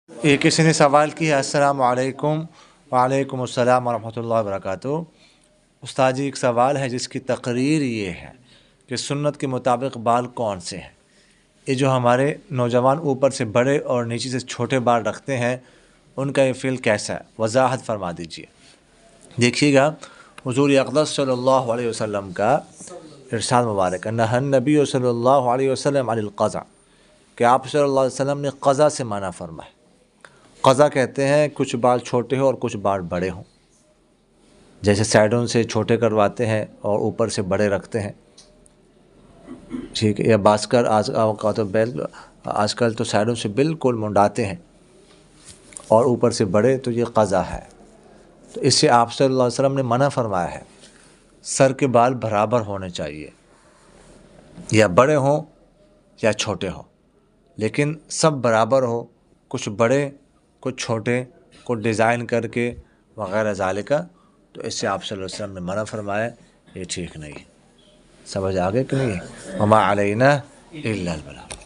یہ کسی نے سوال کیا السلام علیکم وعلیکم السلام ورحمۃ اللہ وبرکاتہ۔ استاد جی ایک سوال ہے جس کی تقریر یہ ہے کہ سنت کے مطابق بال کون سے ہیں؟ یہ جو ہمارے نوجوان اوپر سے بڑے اور نیچے سے چھوٹے بال رکھتے ہیں ان کا یہ فعل کیسا ہے؟ وضاحت فرما دیجیے۔ دیکھیے گا حضور اقدس صلی اللہ علیہ وسلم کا ارشاد مبارک نہى النبی صلی اللہ علیہ وسلم عن القضا، کہ آپ صلی اللہ علیہ وسلم نے قضا سے منع فرمایا۔ قضا کہتے ہیں کچھ بال چھوٹے ہوں اور کچھ بال بڑے ہوں، جیسے سائڈوں سے چھوٹے کرواتے ہیں اور اوپر سے بڑے رکھتے ہیں، ٹھیک ہے، یا آج کل تو سائڈوں سے بالکل منڈاتے ہیں اور اوپر سے بڑے، تو یہ قضا ہے۔ تو اس سے آپ صلی اللہ علیہ وسلم نے منع فرمایا ہے۔ سر کے بال برابر ہونے چاہیے، یا بڑے ہوں یا چھوٹے ہوں، لیکن سب برابر ہو، کچھ بڑے کچھ چھوٹے، کچھ ڈیزائن کر کے وغیرہ ذالک، تو اس سے آپ صلی اللہ علیہ وسلم نے منع فرمایا، یہ ٹھیک نہیں ہے۔ سمجھ آگے کہ نہیں ہے؟ وما علینا الا البلاغ۔